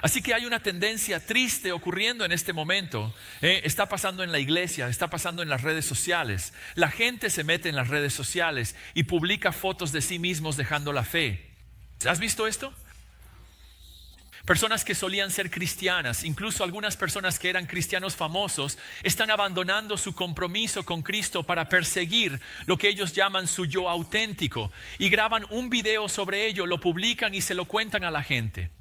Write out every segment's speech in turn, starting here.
Así que hay una tendencia triste ocurriendo en este momento. Está pasando en la iglesia, está pasando en las redes sociales. La gente se mete en las redes sociales y publica fotos de sí mismos dejando la fe. ¿Has visto esto? Personas que solían ser cristianas, incluso algunas personas que eran cristianos famosos, están abandonando su compromiso con Cristo para perseguir lo que ellos llaman su yo auténtico. Y graban un video sobre ello, lo publican y se lo cuentan a la gente.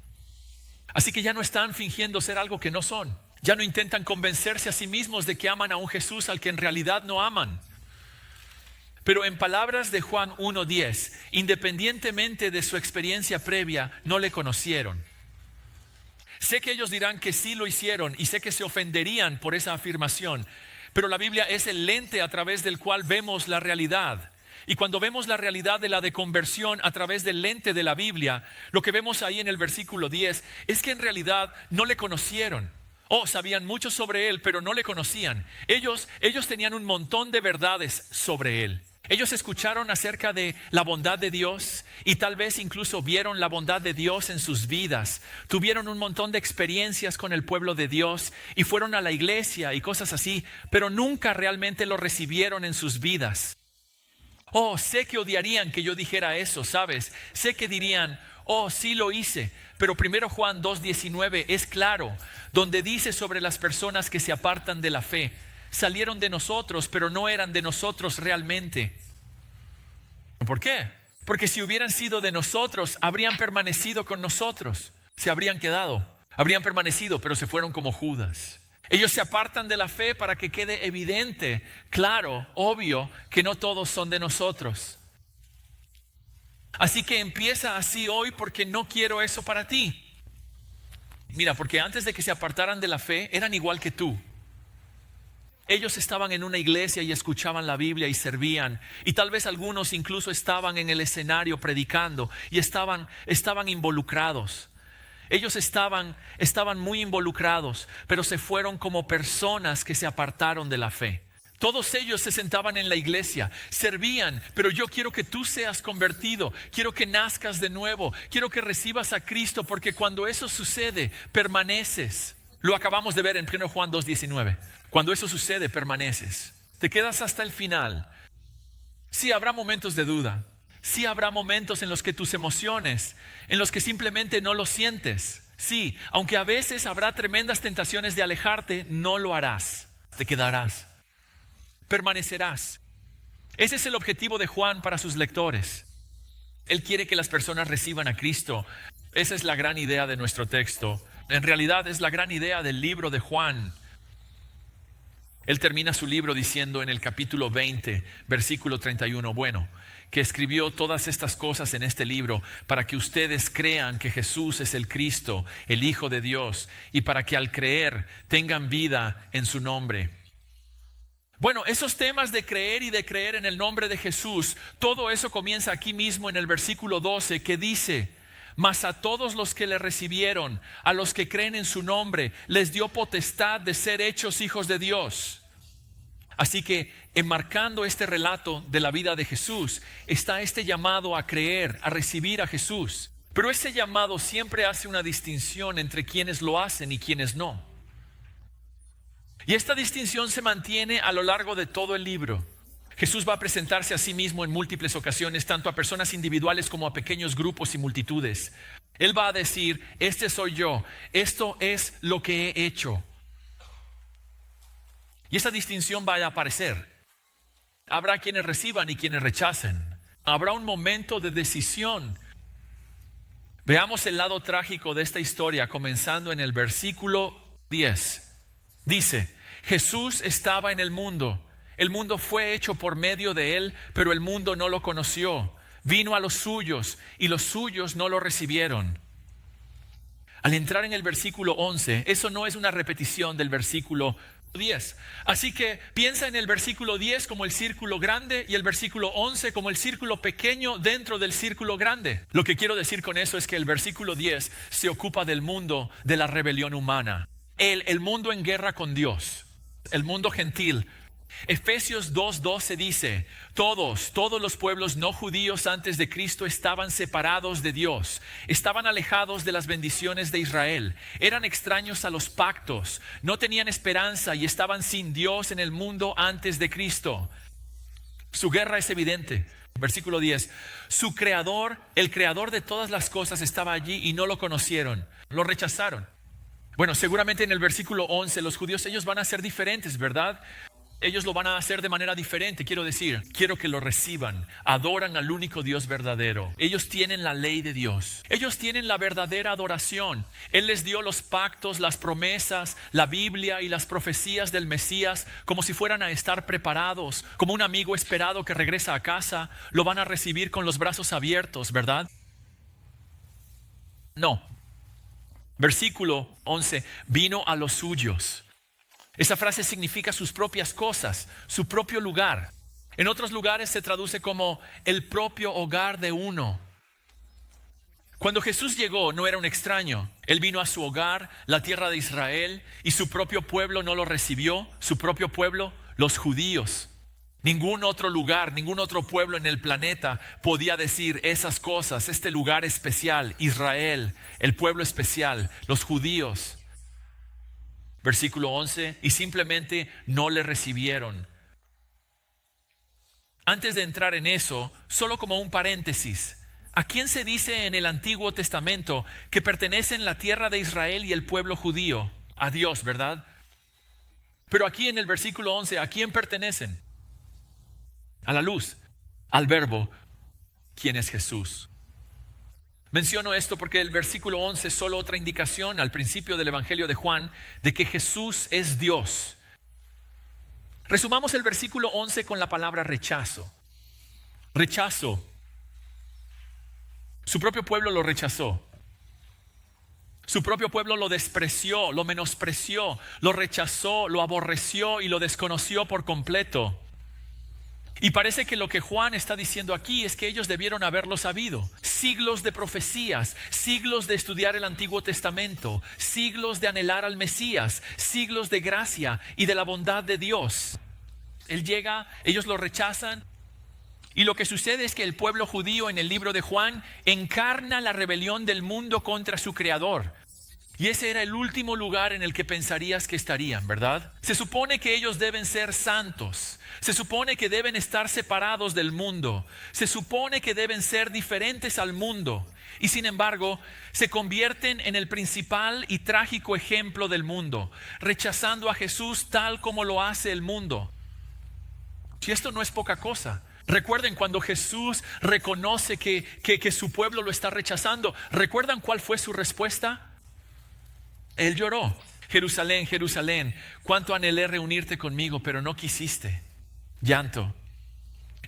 Así que ya no están fingiendo ser algo que no son. Ya no intentan convencerse a sí mismos de que aman a un Jesús al que en realidad no aman. Pero en palabras de Juan 1:10, independientemente de su experiencia previa, no le conocieron. Sé que ellos dirán que sí lo hicieron y sé que se ofenderían por esa afirmación, pero la Biblia es el lente a través del cual vemos la realidad. Y cuando vemos la realidad de la deconversión a través del lente de la Biblia, lo que vemos ahí en el versículo 10 es que en realidad no le conocieron. Sabían mucho sobre él, pero no le conocían. Ellos tenían un montón de verdades sobre él. Ellos escucharon acerca de la bondad de Dios y tal vez incluso vieron la bondad de Dios en sus vidas. Tuvieron un montón de experiencias con el pueblo de Dios y fueron a la iglesia y cosas así, pero nunca realmente lo recibieron en sus vidas. Sé que odiarían que yo dijera eso, ¿sabes? Sé que dirían, sí lo hice. Pero 1 Juan 2:19 es claro, donde dice sobre las personas que se apartan de la fe. Salieron de nosotros, pero no eran de nosotros realmente. ¿Por qué? Porque si hubieran sido de nosotros, habrían permanecido con nosotros. Se habrían quedado, habrían permanecido, pero se fueron como Judas. Ellos se apartan de la fe para que quede evidente, claro, obvio, que no todos son de nosotros. Así que empieza así hoy porque no quiero eso para ti. Mira, porque antes de que se apartaran de la fe, eran igual que tú. Ellos estaban en una iglesia y escuchaban la Biblia y servían. Y tal vez algunos incluso estaban en el escenario predicando y estaban involucrados. Ellos estaban muy involucrados, pero se fueron como personas que se apartaron de la fe. Todos ellos se sentaban en la iglesia, servían, pero yo quiero que tú seas convertido, quiero que nazcas de nuevo, quiero que recibas a Cristo, porque cuando eso sucede, permaneces. Lo acabamos de ver en 1 Juan 2:19. Cuando eso sucede, permaneces. Te quedas hasta el final. Sí, habrá momentos de duda. Sí, habrá momentos en los que tus emociones, en los que simplemente no lo sientes. Sí, aunque a veces habrá tremendas tentaciones de alejarte, no lo harás. Te quedarás. Permanecerás. Ese es el objetivo de Juan para sus lectores. Él quiere que las personas reciban a Cristo. Esa es la gran idea de nuestro texto. En realidad es la gran idea del libro de Juan. Él termina su libro diciendo en el capítulo 20, versículo 31, que escribió todas estas cosas en este libro para que ustedes crean que Jesús es el Cristo, el Hijo de Dios, y para que al creer tengan vida en su nombre. Esos temas de creer y de creer en el nombre de Jesús, todo eso comienza aquí mismo en el versículo 12 que dice: mas a todos los que le recibieron, a los que creen en su nombre, les dio potestad de ser hechos hijos de Dios. Así que, enmarcando este relato de la vida de Jesús, está este llamado a creer, a recibir a Jesús. Pero ese llamado siempre hace una distinción entre quienes lo hacen y quienes no. Y esta distinción se mantiene a lo largo de todo el libro. Jesús va a presentarse a sí mismo en múltiples ocasiones, tanto a personas individuales como a pequeños grupos y multitudes. Él va a decir: este soy yo, esto es lo que he hecho. Y esa distinción va a aparecer. Habrá quienes reciban y quienes rechacen. Habrá un momento de decisión. Veamos el lado trágico de esta historia, comenzando en el versículo 10. Dice: Jesús estaba en el mundo. El mundo fue hecho por medio de él, pero el mundo no lo conoció. Vino a los suyos y los suyos no lo recibieron. Al entrar en el versículo 11, eso no es una repetición del versículo 10. Así que piensa en el versículo 10 como el círculo grande y el versículo 11 como el círculo pequeño dentro del círculo grande. Lo que quiero decir con eso es que el versículo 10 se ocupa del mundo de la rebelión humana. El mundo en guerra con Dios, el mundo gentil, Efesios 2:12 dice, todos los pueblos no judíos antes de Cristo estaban separados de Dios, estaban alejados de las bendiciones de Israel, eran extraños a los pactos, no tenían esperanza y estaban sin Dios en el mundo antes de Cristo. Su guerra es evidente. Versículo 10, su creador, el creador de todas las cosas estaba allí y no lo conocieron, lo rechazaron. Bueno, seguramente en el versículo 11 los judíos, ellos van a ser diferentes, ¿verdad? Ellos lo van a hacer de manera diferente. Quiero que lo reciban. Adoran al único Dios verdadero. Ellos tienen la ley de Dios. Ellos tienen la verdadera adoración. Él les dio los pactos, las promesas, la Biblia y las profecías del Mesías, como si fueran a estar preparados, como un amigo esperado que regresa a casa. Lo van a recibir con los brazos abiertos, ¿verdad? No. Versículo 11. Vino a los suyos. Esa frase significa sus propias cosas, su propio lugar. En otros lugares se traduce como el propio hogar de uno. Cuando Jesús llegó, no era un extraño. Él vino a su hogar, la tierra de Israel, y su propio pueblo no lo recibió. Su propio pueblo, los judíos. Ningún otro lugar, ningún otro pueblo en el planeta podía decir esas cosas. Este lugar especial, Israel, el pueblo especial, los judíos. Versículo 11, y simplemente no le recibieron. Antes de entrar en eso, solo como un paréntesis, ¿a quién se dice en el Antiguo Testamento que pertenecen la tierra de Israel y el pueblo judío? A Dios, ¿verdad? Pero aquí en el versículo 11, ¿a quién pertenecen? A la luz, al Verbo, ¿quién es Jesús? Menciono esto porque el versículo 11 es solo otra indicación al principio del Evangelio de Juan de que Jesús es Dios. Resumamos el versículo 11 con la palabra rechazo. Rechazo. Su propio pueblo lo rechazó. Su propio pueblo lo despreció, lo menospreció, lo rechazó, lo aborreció y lo desconoció por completo. Y parece que lo que Juan está diciendo aquí es que ellos debieron haberlo sabido. Siglos de profecías, siglos de estudiar el Antiguo Testamento, siglos de anhelar al Mesías, siglos de gracia y de la bondad de Dios. Él llega, ellos lo rechazan. Y lo que sucede es que el pueblo judío en el libro de Juan encarna la rebelión del mundo contra su creador. Y ese era el último lugar en el que pensarías que estarían, ¿verdad? Se supone que ellos deben ser santos. Se supone que deben estar separados del mundo. Se supone que deben ser diferentes al mundo. Y sin embargo, se convierten en el principal y trágico ejemplo del mundo, rechazando a Jesús tal como lo hace el mundo. Si esto no es poca cosa. Recuerden cuando Jesús reconoce que su pueblo lo está rechazando. ¿Recuerdan cuál fue su respuesta? Él lloró. Jerusalén, Jerusalén, cuánto anhelé reunirte conmigo, pero no quisiste. Llanto.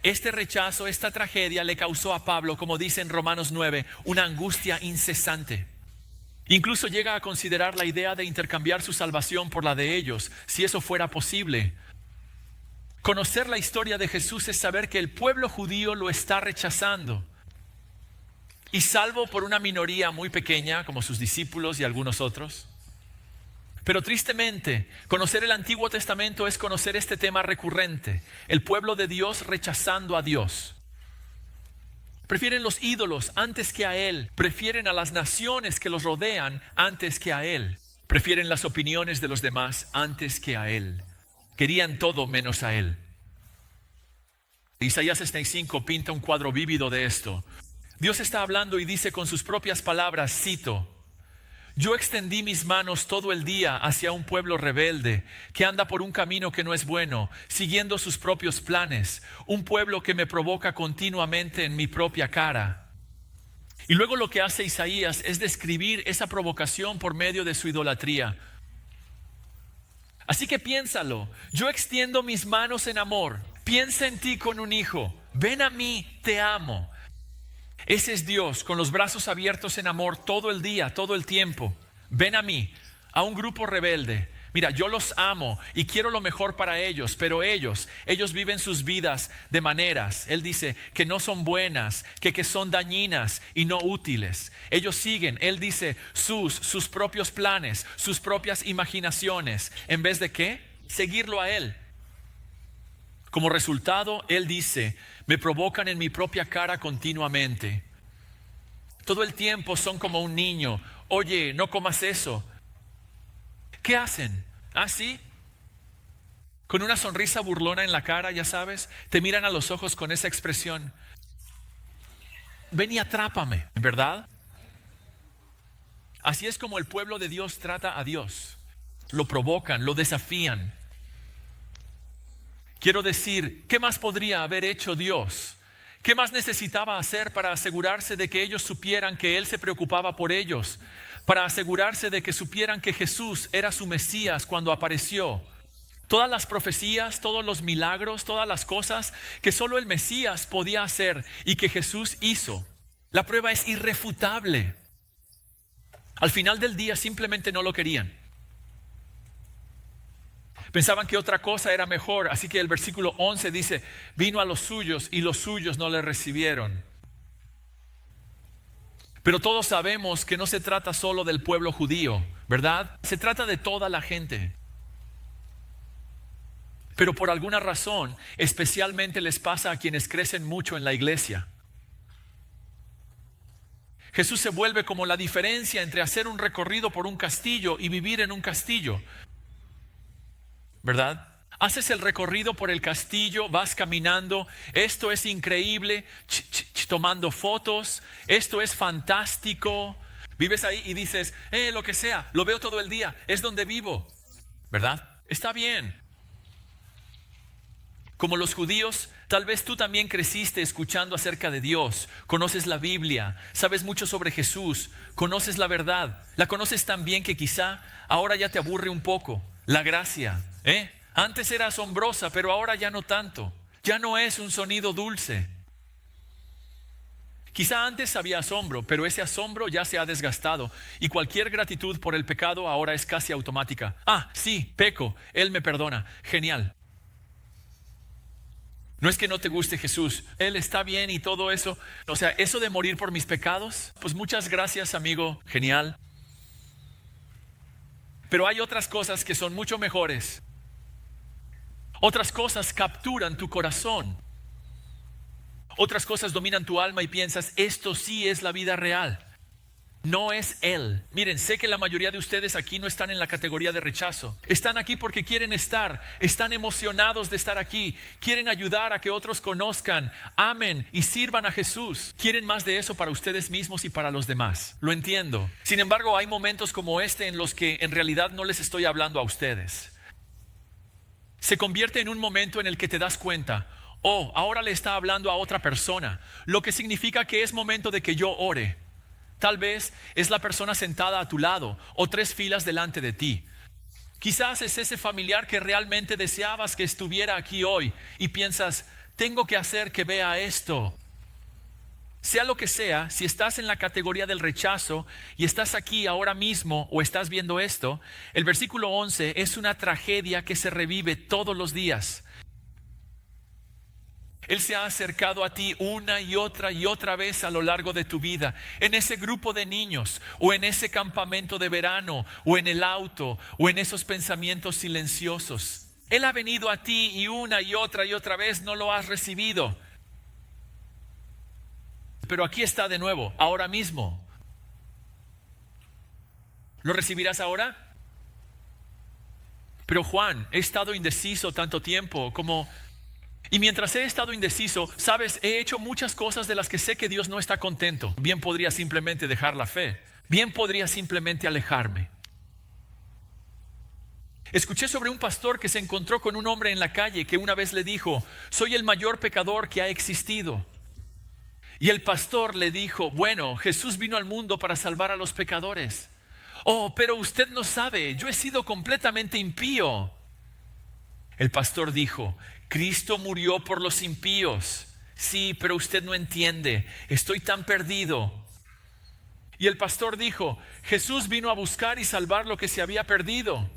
Este rechazo, esta tragedia le causó a Pablo, como dice en Romanos 9, una angustia incesante. Incluso llega a considerar la idea de intercambiar su salvación por la de ellos, si eso fuera posible. Conocer la historia de Jesús es saber que el pueblo judío lo está rechazando. Y salvo por una minoría muy pequeña, como sus discípulos y algunos otros. Pero tristemente, conocer el Antiguo Testamento es conocer este tema recurrente, el pueblo de Dios rechazando a Dios. Prefieren los ídolos antes que a Él, prefieren a las naciones que los rodean antes que a Él, prefieren las opiniones de los demás antes que a Él. Querían todo menos a Él. Isaías 65 pinta un cuadro vívido de esto. Dios está hablando y dice con sus propias palabras, cito: yo extendí mis manos todo el día hacia un pueblo rebelde que anda por un camino que no es bueno, siguiendo sus propios planes, un pueblo que me provoca continuamente en mi propia cara. Y luego lo que hace Isaías es describir esa provocación por medio de su idolatría. Así que piénsalo, yo extiendo mis manos en amor, piensa en ti con un hijo, ven a mí, te amo. Ese es Dios con los brazos abiertos en amor todo el día, todo el tiempo. Ven a mí, a un grupo rebelde. Mira, yo los amo y quiero lo mejor para ellos, pero ellos viven sus vidas de maneras, Él dice, que no son buenas, que son dañinas y no útiles. Ellos siguen, Él dice, sus propios planes, sus propias imaginaciones, en vez de ¿qué? Seguirlo a Él. Como resultado, él dice, me provocan en mi propia cara continuamente. Todo el tiempo son como un niño. Oye, no comas eso. ¿Qué hacen? ¿Ah, sí? Con una sonrisa burlona en la cara, ya sabes. Te miran a los ojos con esa expresión. Ven y atrápame, ¿verdad? Así es como el pueblo de Dios trata a Dios. Lo provocan, lo desafían. Quiero decir, ¿qué más podría haber hecho Dios? ¿Qué más necesitaba hacer para asegurarse de que ellos supieran que Él se preocupaba por ellos? Para asegurarse de que supieran que Jesús era su Mesías cuando apareció. Todas las profecías, todos los milagros, todas las cosas que solo el Mesías podía hacer y que Jesús hizo. La prueba es irrefutable. Al final del día simplemente no lo querían. Pensaban que otra cosa era mejor, así que el versículo 11 dice, vino a los suyos y los suyos no le recibieron. Pero todos sabemos que no se trata solo del pueblo judío, ¿verdad? Se trata de toda la gente. Pero por alguna razón, especialmente les pasa a quienes crecen mucho en la iglesia. Jesús se vuelve como la diferencia entre hacer un recorrido por un castillo y vivir en un castillo, ¿verdad? Haces el recorrido por el castillo, vas caminando, esto es increíble, tomando fotos, esto es fantástico. Vives ahí y dices, lo que sea, lo veo todo el día, es donde vivo, ¿verdad? Está bien. Como los judíos, tal vez tú también creciste escuchando acerca de Dios, conoces la Biblia, sabes mucho sobre Jesús, conoces la verdad, la conoces tan bien que quizá ahora ya te aburre un poco. La gracia, antes era asombrosa, pero ahora ya no tanto. Ya no es un sonido dulce. Quizá antes había asombro, pero ese asombro ya se ha desgastado y cualquier gratitud por el pecado ahora es casi automática. Ah, sí, peco, Él me perdona. Genial. No es que no te guste Jesús, Él está bien y todo eso. O sea, eso de morir por mis pecados, pues muchas gracias, amigo, genial. Pero hay otras cosas que son mucho mejores. Otras cosas capturan tu corazón. Otras cosas dominan tu alma y piensas, esto sí es la vida real. No es Él. Miren, sé que la mayoría de ustedes aquí no están en la categoría de rechazo. Están aquí porque quieren estar, están emocionados de estar aquí, quieren ayudar a que otros conozcan, amen y sirvan a Jesús. Quieren más de eso para ustedes mismos y para los demás. Lo entiendo. Sin embargo, hay momentos como este en los que en realidad no les estoy hablando a ustedes. Se convierte en un momento en el que te das cuenta, ahora le está hablando a otra persona, lo que significa que es momento de que yo ore. Tal vez es la persona sentada a tu lado o 3 filas delante de ti. Quizás es ese familiar que realmente deseabas que estuviera aquí hoy y piensas, tengo que hacer que vea esto. Sea lo que sea, si estás en la categoría del rechazo y estás aquí ahora mismo o estás viendo esto, el versículo 11 es una tragedia que se revive todos los días. Él se ha acercado a ti una y otra vez a lo largo de tu vida, en ese grupo de niños, o en ese campamento de verano, o en el auto, o en esos pensamientos silenciosos. Él ha venido a ti y una y otra vez no lo has recibido. Pero aquí está de nuevo, ahora mismo. ¿Lo recibirás ahora? Pero Juan, he estado indeciso tanto tiempo como... Y mientras he estado indeciso, sabes, he hecho muchas cosas de las que sé que Dios no está contento. Bien podría simplemente dejar la fe. Bien podría simplemente alejarme. Escuché sobre un pastor que se encontró con un hombre en la calle que una vez le dijo, soy el mayor pecador que ha existido. Y el pastor le dijo, bueno, Jesús vino al mundo para salvar a los pecadores. Pero usted no sabe, yo he sido completamente impío. El pastor dijo, Cristo murió por los impíos. Sí, pero usted no entiende, estoy tan perdido. Y el pastor dijo, Jesús vino a buscar y salvar lo que se había perdido.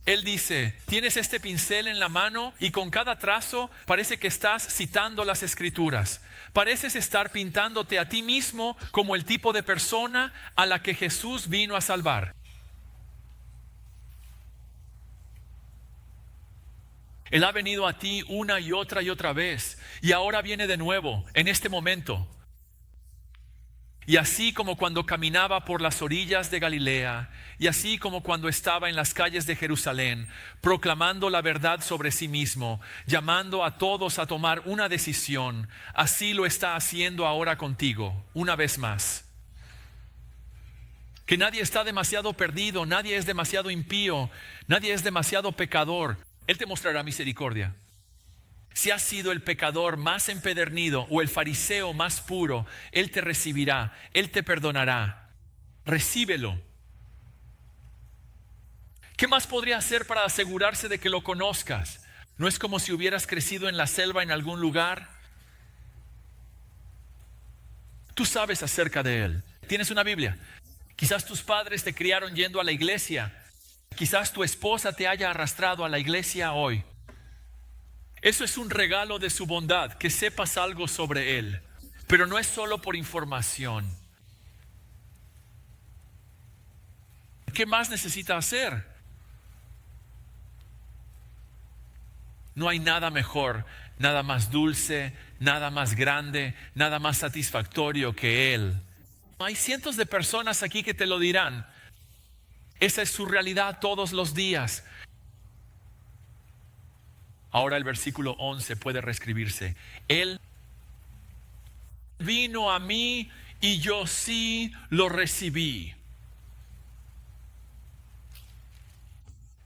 Él dice, tienes este pincel en la mano y con cada trazo parece que estás citando las escrituras. Pareces estar pintándote a ti mismo como el tipo de persona a la que Jesús vino a salvar. Él ha venido a ti una y otra vez, y ahora viene de nuevo, en este momento. Y así como cuando caminaba por las orillas de Galilea, y así como cuando estaba en las calles de Jerusalén, proclamando la verdad sobre sí mismo, llamando a todos a tomar una decisión, así lo está haciendo ahora contigo, una vez más. Que nadie está demasiado perdido, nadie es demasiado impío, nadie es demasiado pecador. Él te mostrará misericordia. Si has sido el pecador más empedernido o el fariseo más puro, Él te recibirá, Él te perdonará. Recíbelo. ¿Qué más podría hacer para asegurarse de que lo conozcas? ¿No es como si hubieras crecido en la selva en algún lugar? Tú sabes acerca de Él. Tienes una Biblia. Quizás tus padres te criaron yendo a la iglesia. Quizás tu esposa te haya arrastrado a la iglesia hoy. Eso es un regalo de su bondad, que sepas algo sobre Él. Pero no es solo por información. ¿Qué más necesita hacer? No hay nada mejor, nada más dulce, nada más grande, nada más satisfactorio que Él. Hay cientos de personas aquí que te lo dirán. Esa es su realidad todos los días. Ahora el versículo 11 puede reescribirse. Él vino a mí y yo sí lo recibí.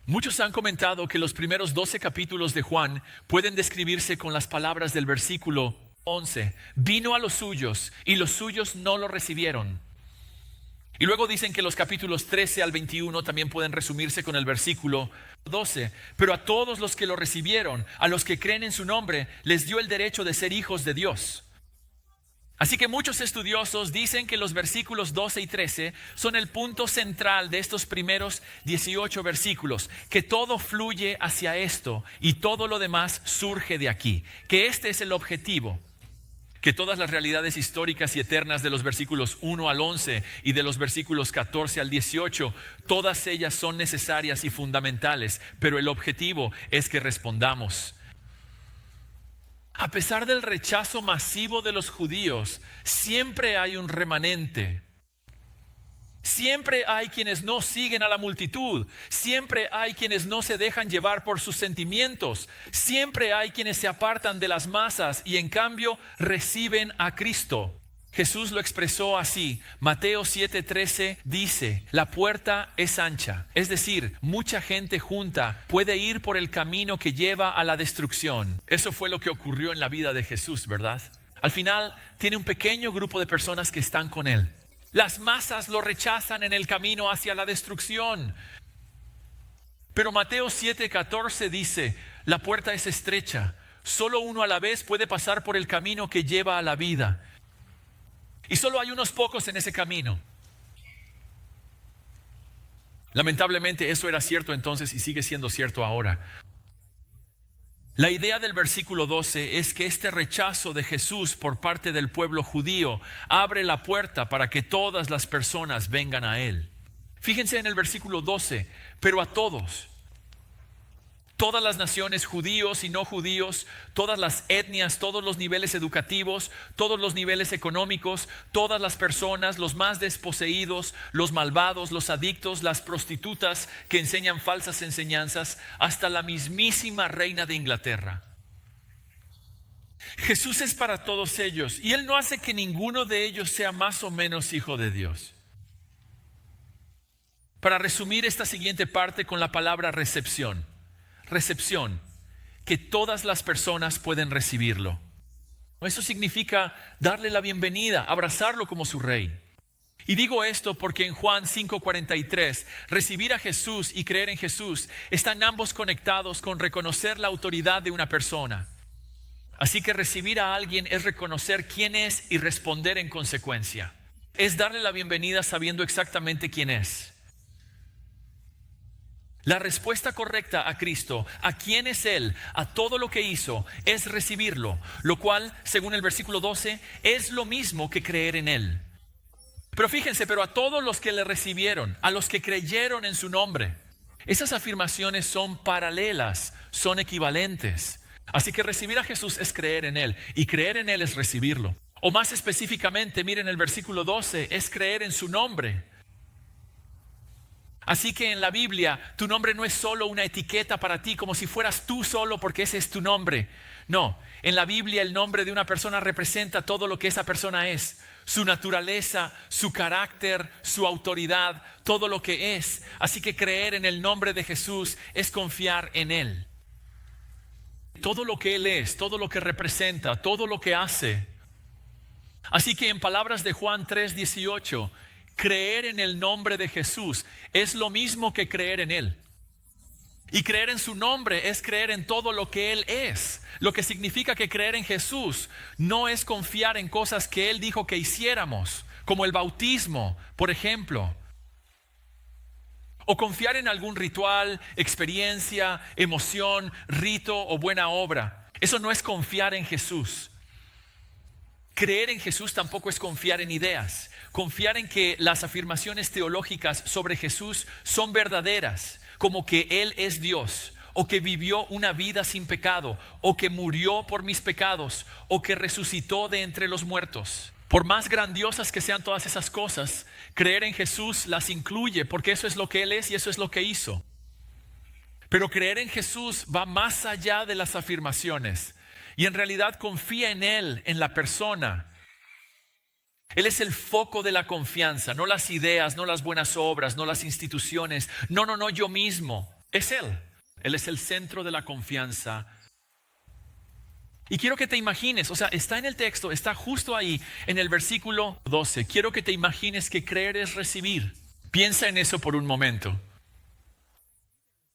Muchos han comentado que los primeros 12 capítulos de Juan pueden describirse con las palabras del versículo 11. Vino a los suyos y los suyos no lo recibieron. Y luego dicen que los capítulos 13 al 21 también pueden resumirse con el versículo 12. Pero a todos los que lo recibieron, a los que creen en su nombre, les dio el derecho de ser hijos de Dios. Así que muchos estudiosos dicen que los versículos 12 y 13 son el punto central de estos primeros 18 versículos, que todo fluye hacia esto y todo lo demás surge de aquí, que este es el objetivo. Que todas las realidades históricas y eternas de los versículos 1 al 11 y de los versículos 14 al 18, todas ellas son necesarias y fundamentales, pero el objetivo es que respondamos. A pesar del rechazo masivo de los judíos, siempre hay un remanente. Siempre hay quienes no siguen a la multitud. Siempre hay quienes no se dejan llevar por sus sentimientos. Siempre hay quienes se apartan de las masas y en cambio reciben a Cristo. Jesús lo expresó así. Mateo 7:13 dice: la puerta es ancha, es decir, mucha gente junta puede ir por el camino que lleva a la destrucción. Eso fue lo que ocurrió en la vida de Jesús, ¿verdad? Al final tiene un pequeño grupo de personas que están con Él. Las masas lo rechazan en el camino hacia la destrucción. Pero Mateo 7:14 dice: la puerta es estrecha, solo uno a la vez puede pasar por el camino que lleva a la vida. Y solo hay unos pocos en ese camino. Lamentablemente eso era cierto entonces y sigue siendo cierto ahora. La idea del versículo 12 es que este rechazo de Jesús por parte del pueblo judío abre la puerta para que todas las personas vengan a Él. Fíjense en el versículo 12, pero a todos. Todas las naciones, judíos y no judíos, todas las etnias, todos los niveles educativos, todos los niveles económicos, todas las personas, los más desposeídos, los malvados, los adictos, las prostitutas que enseñan falsas enseñanzas, hasta la mismísima reina de Inglaterra. Jesús es para todos ellos y Él no hace que ninguno de ellos sea más o menos hijo de Dios. Para resumir esta siguiente parte con la palabra recepción. Recepción, que todas las personas pueden recibirlo. Eso significa darle la bienvenida, abrazarlo como su rey. Y digo esto porque en Juan 5:43, recibir a Jesús y creer en Jesús están ambos conectados con reconocer la autoridad de una persona. Así que recibir a alguien es reconocer quién es y responder en consecuencia. Es darle la bienvenida sabiendo exactamente quién es. La respuesta correcta a Cristo, a quién es Él, a todo lo que hizo, es recibirlo, lo cual, según el versículo 12, es lo mismo que creer en Él. Pero fíjense, pero a todos los que le recibieron, a los que creyeron en su nombre, Esas afirmaciones son paralelas, son equivalentes. Así que recibir a Jesús es creer en Él y creer en Él es recibirlo. O más específicamente, miren el versículo 12, es creer en su nombre. Así que en la Biblia, tu nombre no es solo una etiqueta para ti, como si fueras tú solo porque ese es tu nombre. No, en la Biblia el nombre de una persona representa todo lo que esa persona es. Su naturaleza, su carácter, su autoridad, todo lo que es. Así que creer en el nombre de Jesús es confiar en Él. Todo lo que Él es, todo lo que representa, todo lo que hace. Así que en palabras de Juan 3:18, creer en el nombre de Jesús es lo mismo que creer en Él. Y creer en su nombre es creer en todo lo que Él es. Lo que significa que creer en Jesús no es confiar en cosas que Él dijo que hiciéramos, como el bautismo, por ejemplo. O confiar en algún ritual, experiencia, emoción, rito o buena obra. Eso no es confiar en Jesús. Creer en Jesús tampoco es confiar en ideas. Confiar en que las afirmaciones teológicas sobre Jesús son verdaderas, como que Él es Dios, o que vivió una vida sin pecado, o que murió por mis pecados, o que resucitó de entre los muertos. Por más grandiosas que sean todas esas cosas, creer en Jesús las incluye, porque eso es lo que Él es y eso es lo que hizo. Pero creer en Jesús va más allá de las afirmaciones, y en realidad confía en Él, en la persona. Él es el foco de la confianza, no las ideas, no las buenas obras, no las instituciones. No, yo mismo. Es Él. Él es el centro de la confianza. Y quiero que te imagines, está en el texto, está justo ahí en el versículo 12. Quiero que te imagines que creer es recibir. Piensa en eso por un momento.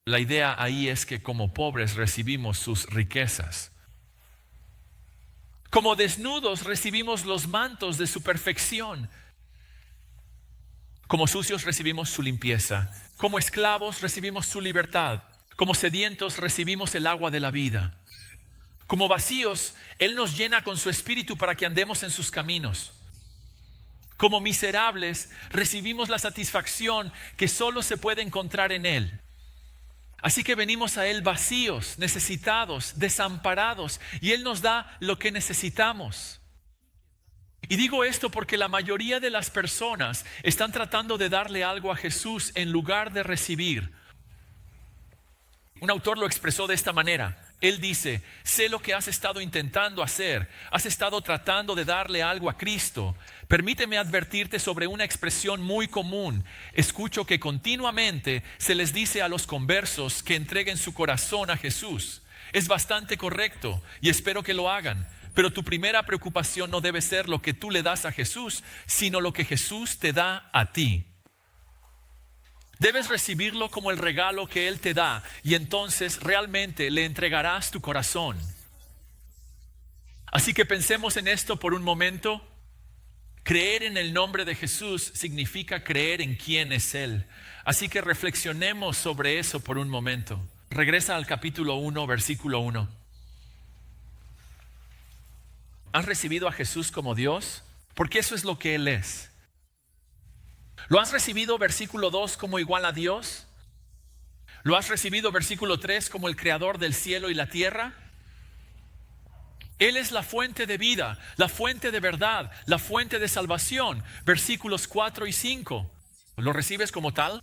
La idea ahí es que como pobres recibimos sus riquezas. Como desnudos recibimos los mantos de su perfección. Como sucios recibimos su limpieza. Como esclavos recibimos su libertad. Como sedientos recibimos el agua de la vida. Como vacíos, Él nos llena con su espíritu para que andemos en sus caminos. Como miserables, recibimos la satisfacción que solo se puede encontrar en Él. Así que venimos a Él vacíos, necesitados, desamparados, y Él nos da lo que necesitamos. Y digo esto porque la mayoría de las personas están tratando de darle algo a Jesús en lugar de recibir. Un autor lo expresó de esta manera. Él dice, sé lo que has estado intentando hacer. Has estado tratando de darle algo a Cristo. Permíteme advertirte sobre una expresión muy común. Escucho que continuamente se les dice a los conversos que entreguen su corazón a Jesús. Es bastante correcto y espero que lo hagan. Pero tu primera preocupación no debe ser lo que tú le das a Jesús, sino lo que Jesús te da a ti. Debes recibirlo como el regalo que Él te da y entonces realmente le entregarás tu corazón. Así que pensemos en esto por un momento. Creer en el nombre de Jesús significa creer en quién es Él. Así que reflexionemos sobre eso por un momento. Regresa al capítulo 1, versículo 1. ¿Has recibido a Jesús como Dios? Porque eso es lo que Él es. ¿Lo has recibido, versículo 2, como igual a Dios? ¿Lo has recibido, versículo 3, como el creador del cielo y la tierra? Él es la fuente de vida, la fuente de verdad, la fuente de salvación. Versículos 4 y 5. ¿Lo recibes como tal?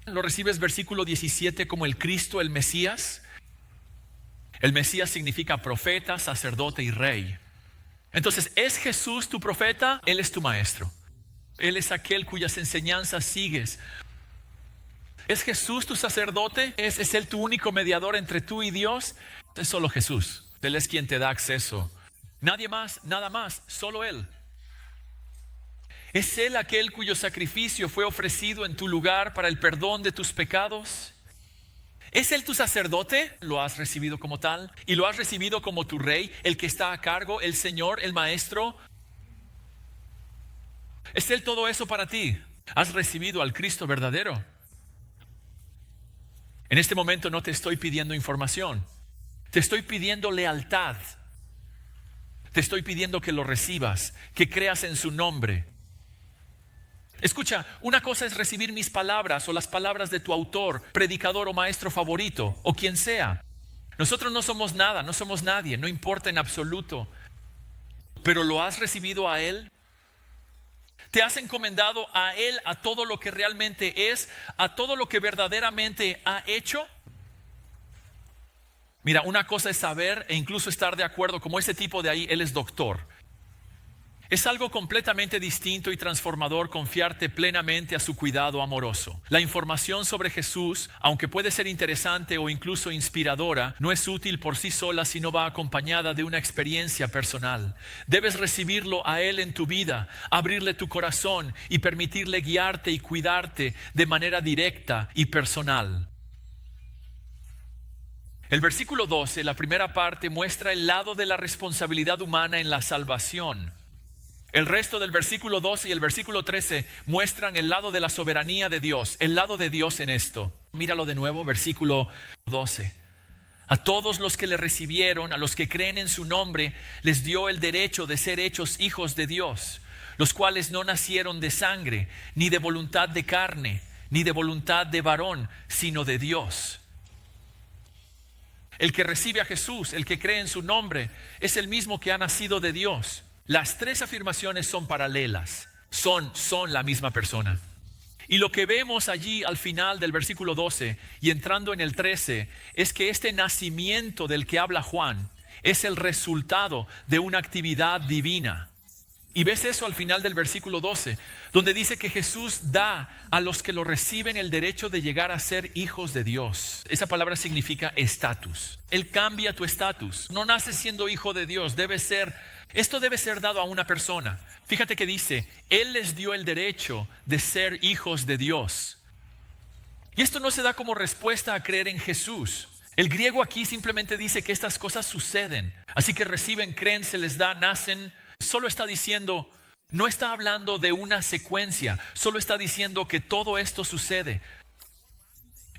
¿Lo recibes, versículo 17, como el Cristo, el Mesías? El Mesías significa profeta, sacerdote y rey. Entonces, ¿es Jesús tu profeta? Él es tu maestro. Él es aquel cuyas enseñanzas sigues. ¿Es Jesús tu sacerdote? ¿Es Él tu único mediador entre tú y Dios? Es solo Jesús. Él es quien te da acceso. Nadie más, nada más, solo Él. ¿Es Él aquel cuyo sacrificio fue ofrecido en tu lugar para el perdón de tus pecados? ¿Es Él tu sacerdote? ¿Lo has recibido como tal? ¿Y lo has recibido como tu rey, el que está a cargo, el Señor, el Maestro? ¿Es Él todo eso para ti? ¿Has recibido al Cristo verdadero? En este momento no te estoy pidiendo información. Te estoy pidiendo lealtad. Te estoy pidiendo que lo recibas, que creas en su nombre. Escucha, una cosa es recibir mis palabras o las palabras de tu autor, predicador o maestro favorito, o quien sea. Nosotros no somos nada, no somos nadie, no importa en absoluto. Pero ¿lo has recibido a Él? ¿Te has encomendado a Él, a todo lo que realmente es, a todo lo que verdaderamente ha hecho? Mira, una cosa es saber e incluso estar de acuerdo, como ese tipo de ahí, él es doctor. Es algo completamente distinto y transformador confiarte plenamente a su cuidado amoroso. La información sobre Jesús, aunque puede ser interesante o incluso inspiradora, no es útil por sí sola si no va acompañada de una experiencia personal. Debes recibirlo a Él en tu vida, abrirle tu corazón y permitirle guiarte y cuidarte de manera directa y personal. El versículo 12, la primera parte, muestra el lado de la responsabilidad humana en la salvación. El resto del versículo 12 y el versículo 13 muestran el lado de la soberanía de Dios, el lado de Dios en esto. Míralo de nuevo, versículo 12. A todos los que le recibieron, a los que creen en su nombre, les dio el derecho de ser hechos hijos de Dios, los cuales no nacieron de sangre, ni de voluntad de carne, ni de voluntad de varón, sino de Dios. El que recibe a Jesús, el que cree en su nombre, es el mismo que ha nacido de Dios. Las tres afirmaciones son paralelas, son la misma persona. Y lo que vemos allí al final del versículo 12 y entrando en el 13 es que este nacimiento del que habla Juan es el resultado de una actividad divina. Y ves eso al final del versículo 12, donde dice que Jesús da a los que lo reciben el derecho de llegar a ser hijos de Dios. Esa palabra significa estatus. Él cambia tu estatus. No naces siendo hijo de Dios, esto debe ser dado a una persona. Fíjate que dice, Él les dio el derecho de ser hijos de Dios. Y esto no se da como respuesta a creer en Jesús. El griego aquí simplemente dice que estas cosas suceden. Así que reciben, creen, se les da, nacen. Solo está diciendo, no está hablando de una secuencia, solo está diciendo que todo esto sucede.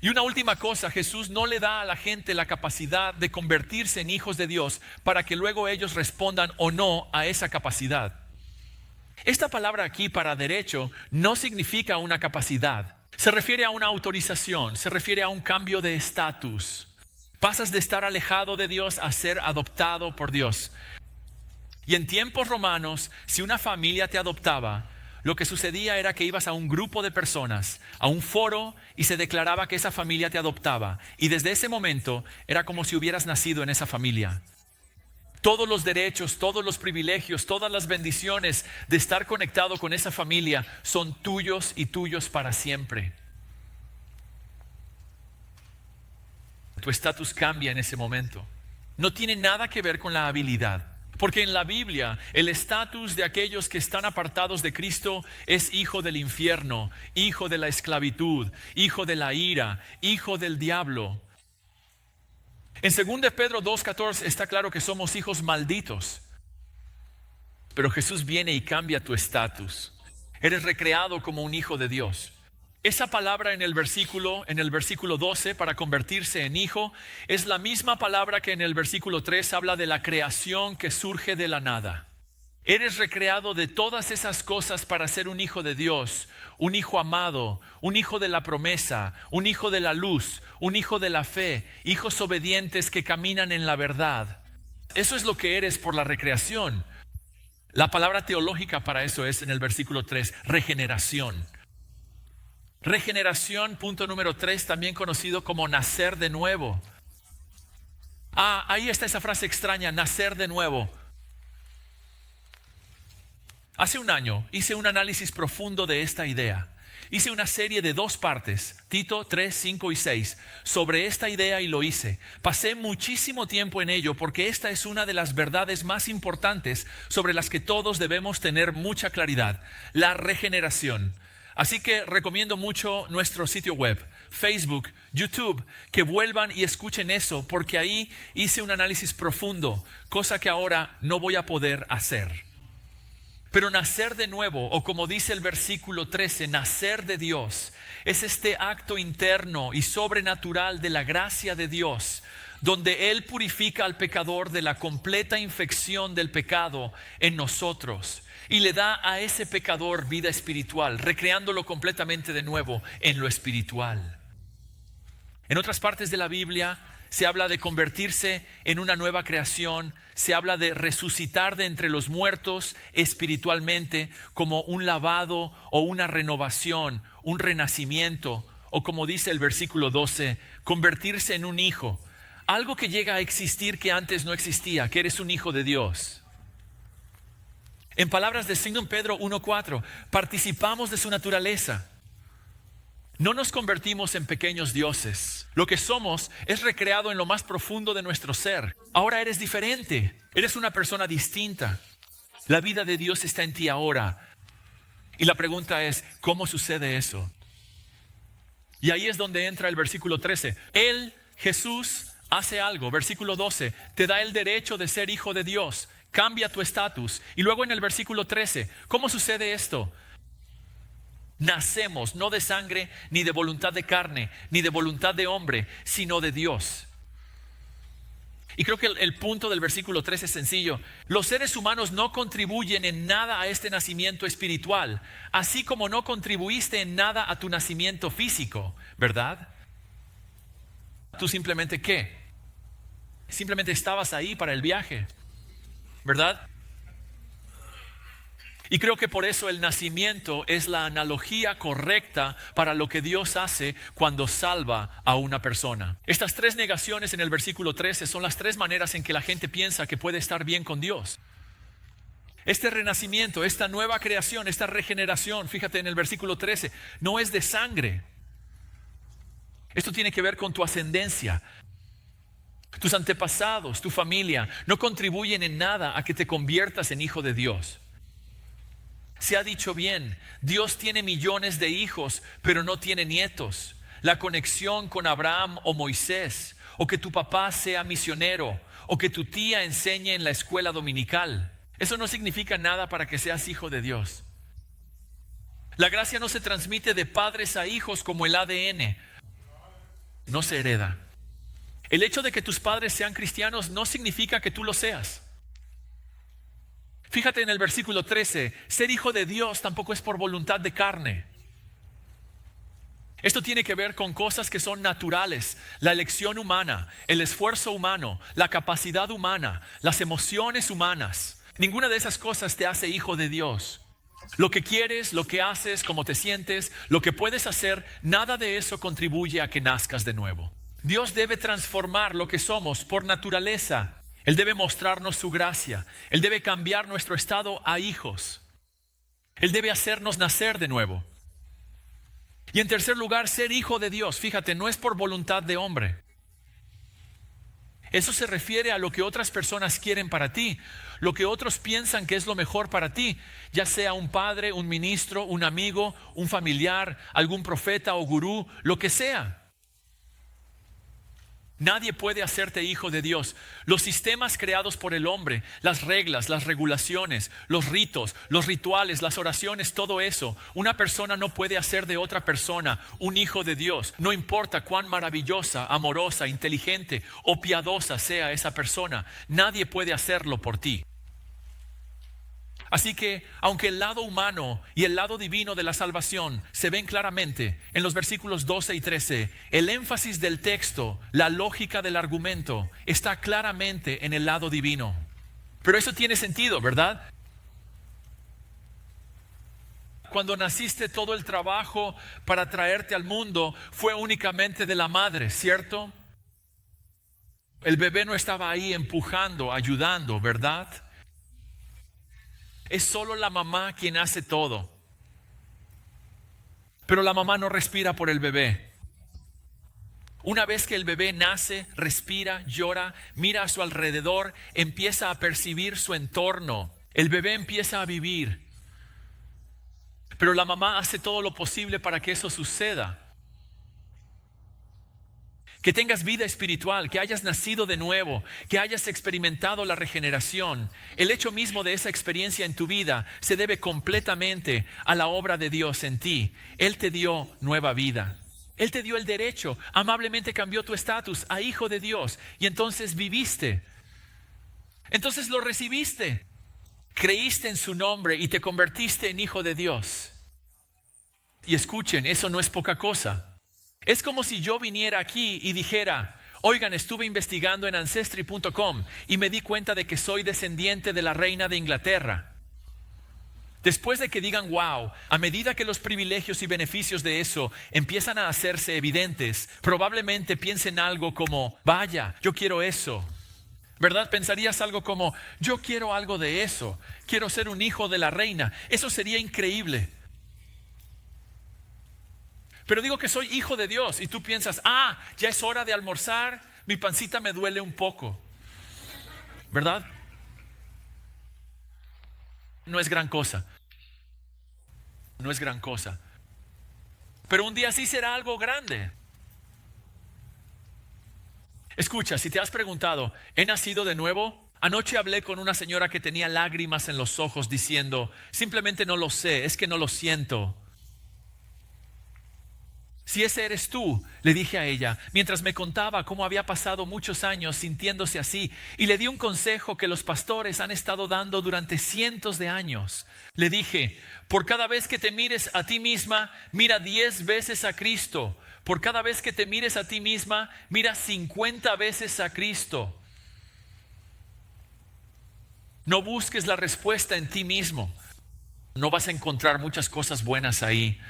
Y una última cosa, Jesús no le da a la gente la capacidad de convertirse en hijos de Dios para que luego ellos respondan o no a esa capacidad. Esta palabra aquí para derecho no significa una capacidad, se refiere a una autorización, se refiere a un cambio de estatus. Pasas de estar alejado de Dios a ser adoptado por Dios. Y en tiempos romanos, si una familia te adoptaba, lo que sucedía era que ibas a un grupo de personas, a un foro, y se declaraba que esa familia te adoptaba. Y desde ese momento era como si hubieras nacido en esa familia. Todos los derechos, todos los privilegios, todas las bendiciones de estar conectado con esa familia son tuyos y tuyos para siempre. Tu estatus cambia en ese momento. No tiene nada que ver con la habilidad. Porque en la Biblia el estatus de aquellos que están apartados de Cristo es hijo del infierno, hijo de la esclavitud, hijo de la ira, hijo del diablo. En 2 Pedro 2:14 está claro que somos hijos malditos. Pero Jesús viene y cambia tu estatus. Eres recreado como un hijo de Dios. Esa palabra en el versículo 12 para convertirse en hijo es la misma palabra que en el versículo 3 habla de la creación que surge de la nada. Eres recreado de todas esas cosas para ser un hijo de Dios, un hijo amado, un hijo de la promesa, un hijo de la luz, un hijo de la fe, hijos obedientes que caminan en la verdad. Eso es lo que eres por la recreación. La palabra teológica para eso es en el versículo 3, regeneración. Regeneración, punto número 3, también conocido como nacer de nuevo. Ahí está esa frase extraña, nacer de nuevo. Hace un año hice un análisis profundo de esta idea. Hice una serie de 2 partes, Tito 3, 5 y 6, sobre esta idea y lo hice. Pasé muchísimo tiempo en ello porque esta es una de las verdades más importantes sobre las que todos debemos tener mucha claridad, la regeneración. Así que recomiendo mucho nuestro sitio web, Facebook, YouTube, que vuelvan y escuchen eso, porque ahí hice un análisis profundo, cosa que ahora no voy a poder hacer. Pero nacer de nuevo, o como dice el versículo 13, nacer de Dios, es este acto interno y sobrenatural de la gracia de Dios, donde Él purifica al pecador de la completa infección del pecado en nosotros. y le da a ese pecador vida espiritual, recreándolo completamente de nuevo en lo espiritual. En otras partes de la Biblia se habla de convertirse en una nueva creación, se habla de resucitar de entre los muertos espiritualmente como un lavado o una renovación, un renacimiento, o como dice el versículo 12, convertirse en un hijo, algo que llega a existir que antes no existía, que eres un hijo de Dios. En palabras de 2 Pedro 1:4, participamos de su naturaleza. No nos convertimos en pequeños dioses. Lo que somos es recreado en lo más profundo de nuestro ser. Ahora eres diferente. Eres una persona distinta. La vida de Dios está en ti ahora. Y la pregunta es, ¿cómo sucede eso? Y ahí es donde entra el versículo 13. Él, Jesús, hace algo. Versículo 12, te da el derecho de ser hijo de Dios. Cambia tu estatus. Y luego en el versículo 13, ¿cómo sucede esto? Nacemos no de sangre, ni de voluntad de carne, ni de voluntad de hombre, sino de Dios. Y creo que el punto del versículo 13 es sencillo. Los seres humanos no contribuyen en nada a este nacimiento espiritual, así como no contribuiste en nada a tu nacimiento físico, ¿verdad? Tú simplemente, ¿qué? Simplemente estabas ahí para el viaje, ¿verdad? Y creo que por eso el nacimiento es la analogía correcta para lo que Dios hace cuando salva a una persona. Estas tres negaciones en el versículo 13 son las tres maneras en que la gente piensa que puede estar bien con Dios. Este renacimiento, esta nueva creación, esta regeneración, fíjate en el versículo 13, no es de sangre. Esto tiene que ver con tu ascendencia. Tus antepasados, tu familia, no contribuyen en nada a que te conviertas en hijo de Dios. Se ha dicho bien, Dios tiene millones de hijos, pero no tiene nietos. La conexión con Abraham o Moisés, o que tu papá sea misionero, o que tu tía enseñe en la escuela dominical, eso no significa nada para que seas hijo de Dios. La gracia no se transmite de padres a hijos como el ADN. No se hereda. El hecho de que tus padres sean cristianos no significa que tú lo seas. Fíjate en el versículo 13, ser hijo de Dios tampoco es por voluntad de carne. Esto tiene que ver con cosas que son naturales, la elección humana, el esfuerzo humano, la capacidad humana, las emociones humanas. Ninguna de esas cosas te hace hijo de Dios. Lo que quieres, lo que haces, cómo te sientes, lo que puedes hacer, nada de eso contribuye a que nazcas de nuevo. Dios debe transformar lo que somos por naturaleza. Él debe mostrarnos su gracia. Él debe cambiar nuestro estado a hijos. Él debe hacernos nacer de nuevo. Y en tercer lugar, ser hijo de Dios. Fíjate, no es por voluntad de hombre. Eso se refiere a lo que otras personas quieren para ti, lo que otros piensan que es lo mejor para ti, ya sea un padre, un ministro, un amigo, un familiar, algún profeta o gurú, lo que sea. Nadie puede hacerte hijo de Dios. Los sistemas creados por el hombre, las reglas, las regulaciones, los ritos, los rituales, las oraciones, todo eso, una persona no puede hacer de otra persona un hijo de Dios. No importa cuán maravillosa, amorosa, inteligente o piadosa sea esa persona, nadie puede hacerlo por ti. Así que, aunque el lado humano y el lado divino de la salvación se ven claramente en los versículos 12 y 13, el énfasis del texto, la lógica del argumento, está claramente en el lado divino. Pero eso tiene sentido, ¿verdad? Cuando naciste, todo el trabajo para traerte al mundo fue únicamente de la madre, ¿cierto? El bebé no estaba ahí empujando, ayudando, ¿verdad? Es solo la mamá quien hace todo. Pero la mamá no respira por el bebé. Una vez que el bebé nace, respira, llora, mira a su alrededor, empieza a percibir su entorno. El bebé empieza a vivir. Pero la mamá hace todo lo posible para que eso suceda. Que tengas vida espiritual, que hayas nacido de nuevo, que hayas experimentado la regeneración. El hecho mismo de esa experiencia en tu vida se debe completamente a la obra de Dios en ti. Él te dio nueva vida. Él te dio el derecho, amablemente cambió tu estatus a hijo de Dios y entonces viviste. Entonces lo recibiste. creíste en su nombre y te convertiste en hijo de Dios. Y escuchen, eso no es poca cosa. Es como si yo viniera aquí y dijera, oigan, estuve investigando en Ancestry.com y me di cuenta de que soy descendiente de la reina de Inglaterra. Después de que digan, wow, a medida que los privilegios y beneficios de eso empiezan a hacerse evidentes, probablemente piensen algo como, vaya, yo quiero eso. ¿Verdad? Pensarías algo como, yo quiero algo de eso, quiero ser un hijo de la reina. Eso sería increíble. Pero digo que soy hijo de Dios y tú piensas, ya es hora de almorzar, mi pancita me duele un poco. ¿Verdad? No es gran cosa. No es gran cosa. Pero un día sí será algo grande. Escucha, si te has preguntado, ¿he nacido de nuevo? Anoche hablé con una señora que tenía lágrimas en los ojos diciendo, simplemente no lo sé, es que no lo siento. Si ese eres tú, le dije a ella, mientras me contaba cómo había pasado muchos años sintiéndose así, y le di un consejo que los pastores han estado dando durante cientos de años. Le dije, por cada vez que te mires a ti misma, mira 10 veces a Cristo. Por cada vez que te mires a ti misma, mira 50 veces a Cristo. No busques la respuesta en ti mismo. No vas a encontrar muchas cosas buenas ahí.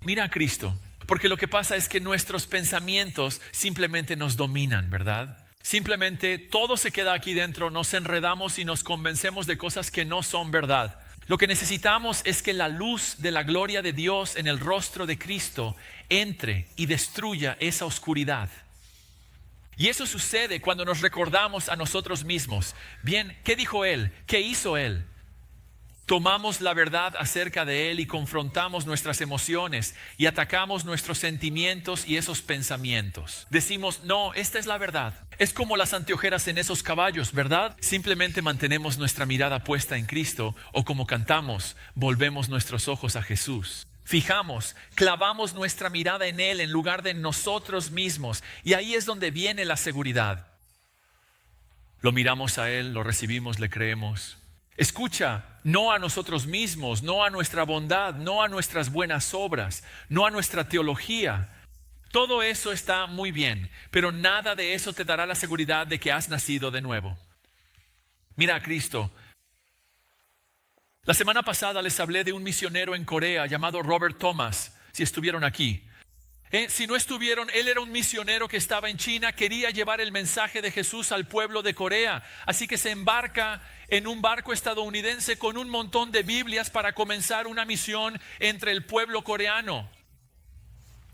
Mira a Cristo, porque lo que pasa es que nuestros pensamientos simplemente nos dominan, ¿verdad? Simplemente todo se queda aquí dentro, nos enredamos y nos convencemos de cosas que no son verdad. Lo que necesitamos es que la luz de la gloria de Dios en el rostro de Cristo entre y destruya esa oscuridad. Y eso sucede cuando nos recordamos a nosotros mismos. Bien, ¿qué dijo Él? ¿Qué hizo Él? Tomamos la verdad acerca de Él y confrontamos nuestras emociones y atacamos nuestros sentimientos y esos pensamientos. Decimos, no, esta es la verdad. Es como las anteojeras en esos caballos, ¿verdad? Simplemente mantenemos nuestra mirada puesta en Cristo, o como cantamos, volvemos nuestros ojos a Jesús. Fijamos, clavamos nuestra mirada en Él en lugar de nosotros mismos, y ahí es donde viene la seguridad. Lo miramos a Él, lo recibimos, le creemos. Escucha, no a nosotros mismos, no a nuestra bondad, no a nuestras buenas obras, no a nuestra teología. Todo eso está muy bien, pero nada de eso te dará la seguridad de que has nacido de nuevo. Mira a Cristo. La semana pasada les hablé de un misionero en Corea llamado Robert Thomas, si estuvieron aquí. Si no estuvieron, él era un misionero que estaba en China, quería llevar el mensaje de Jesús al pueblo de Corea. Así que se embarca en un barco estadounidense con un montón de Biblias para comenzar una misión entre el pueblo coreano.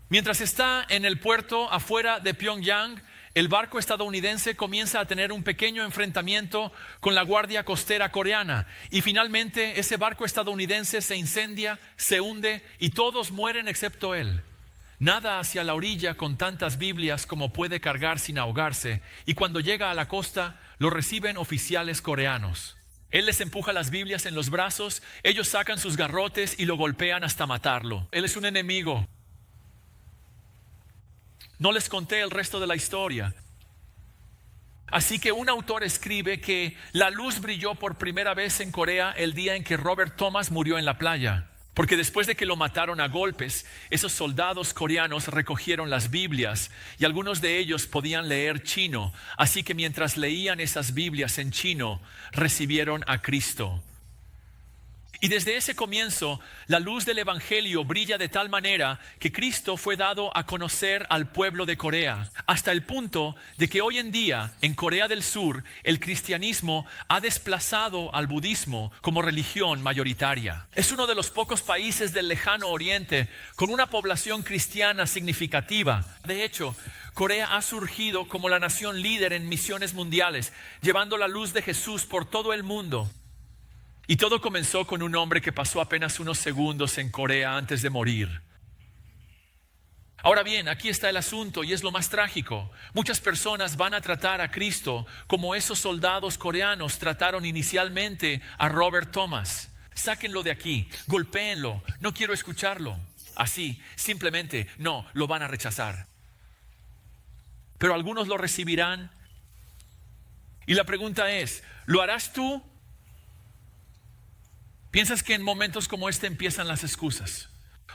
Mientras está en el puerto afuera de Pyongyang, el barco estadounidense comienza a tener un pequeño enfrentamiento con la Guardia Costera coreana. Y finalmente ese barco estadounidense se incendia, se hunde y todos mueren excepto él. Nada hacia la orilla con tantas Biblias como puede cargar sin ahogarse, y cuando llega a la costa lo reciben oficiales coreanos. Él les empuja las Biblias en los brazos, ellos sacan sus garrotes y lo golpean hasta matarlo. Él es un enemigo. No les conté el resto de la historia. Así que un autor escribe que la luz brilló por primera vez en Corea el día en que Robert Thomas murió en la playa. Porque después de que lo mataron a golpes, esos soldados coreanos recogieron las Biblias y algunos de ellos podían leer chino. Así que mientras leían esas Biblias en chino, recibieron a Cristo. Y desde ese comienzo, la luz del Evangelio brilla de tal manera que Cristo fue dado a conocer al pueblo de Corea, hasta el punto de que hoy en día, en Corea del Sur, el cristianismo ha desplazado al budismo como religión mayoritaria. Es uno de los pocos países del lejano oriente con una población cristiana significativa. De hecho, Corea ha surgido como la nación líder en misiones mundiales, llevando la luz de Jesús por todo el mundo. Y todo comenzó con un hombre que pasó apenas unos segundos en Corea antes de morir. Ahora bien, aquí está el asunto y es lo más trágico. Muchas personas van a tratar a Cristo como esos soldados coreanos trataron inicialmente a Robert Thomas. Sáquenlo de aquí, golpéenlo, no quiero escucharlo. Así, simplemente no, lo van a rechazar. Pero algunos lo recibirán. Y la pregunta es, ¿lo harás tú? Piensas que en momentos como este empiezan las excusas.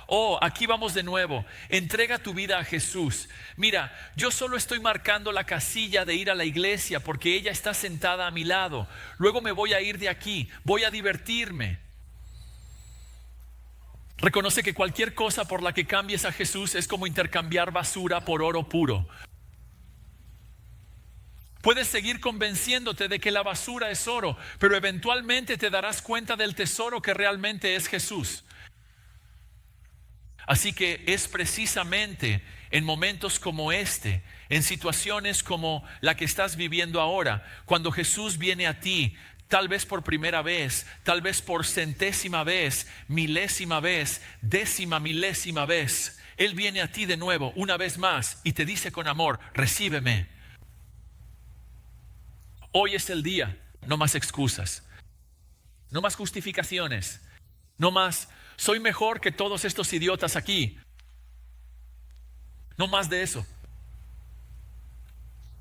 Oh, aquí vamos de nuevo. Entrega tu vida a Jesús. Mira, yo solo estoy marcando la casilla de ir a la iglesia porque ella está sentada a mi lado. Luego me voy a ir de aquí, voy a divertirme. Reconoce que cualquier cosa por la que cambies a Jesús es como intercambiar basura por oro puro. Puedes seguir convenciéndote de que la basura es oro, pero eventualmente te darás cuenta del tesoro que realmente es Jesús. Así que es precisamente en momentos como este, en situaciones como la que estás viviendo ahora, cuando Jesús viene a ti, tal vez por primera vez, tal vez por centésima vez, milésima vez, décima milésima vez, Él viene a ti de nuevo, una vez más, y te dice con amor, recíbeme. Hoy es el día, no más excusas, no más justificaciones, no más, soy mejor que todos estos idiotas aquí. No más de eso.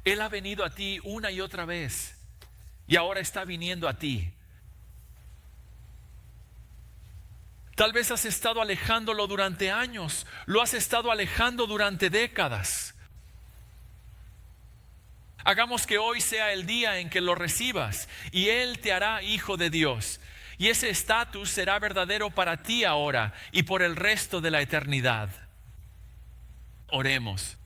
Él ha venido a ti una y otra vez y ahora está viniendo a ti. Tal vez has estado alejándolo durante años, lo has estado alejando durante décadas. Hagamos que hoy sea el día en que lo recibas y Él te hará hijo de Dios. Y ese estatus será verdadero para ti ahora y por el resto de la eternidad. Oremos.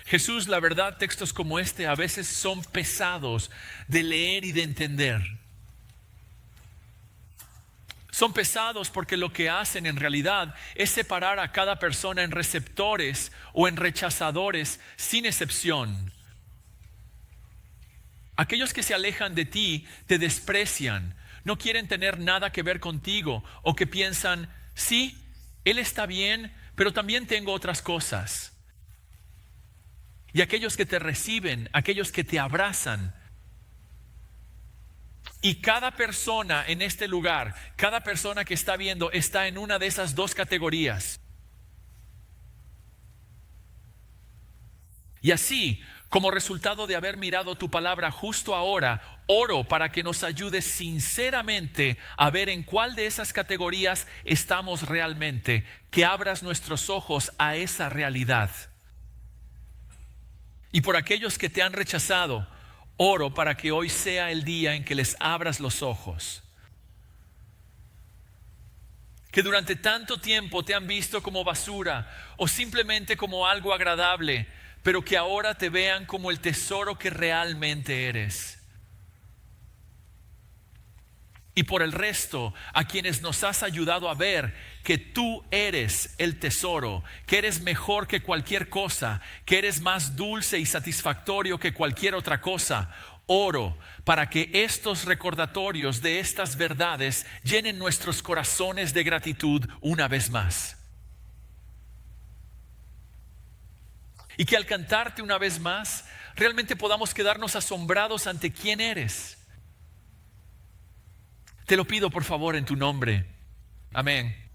Jesús, la verdad, textos como este a veces son pesados de leer y de entender. Son pesados porque lo que hacen en realidad es separar a cada persona en receptores o en rechazadores sin excepción. Aquellos que se alejan de ti te desprecian, no quieren tener nada que ver contigo o que piensan, sí, Él está bien, pero también tengo otras cosas. Y aquellos que te reciben, aquellos que te abrazan, y cada persona en este lugar, cada persona que está viendo está en una de esas dos categorías. Y así, como resultado de haber mirado tu palabra justo ahora, oro para que nos ayudes sinceramente a ver en cuál de esas categorías estamos realmente, que abras nuestros ojos a esa realidad. Y por aquellos que te han rechazado, oro para que hoy sea el día en que les abras los ojos. Que durante tanto tiempo te han visto como basura o simplemente como algo agradable, pero que ahora te vean como el tesoro que realmente eres. Y por el resto, a quienes nos has ayudado a ver que tú eres el tesoro, que eres mejor que cualquier cosa, que eres más dulce y satisfactorio que cualquier otra cosa, oro para que estos recordatorios de estas verdades llenen nuestros corazones de gratitud una vez más. Y que al cantarte una vez más, realmente podamos quedarnos asombrados ante quién eres. Te lo pido por favor en tu nombre. Amén.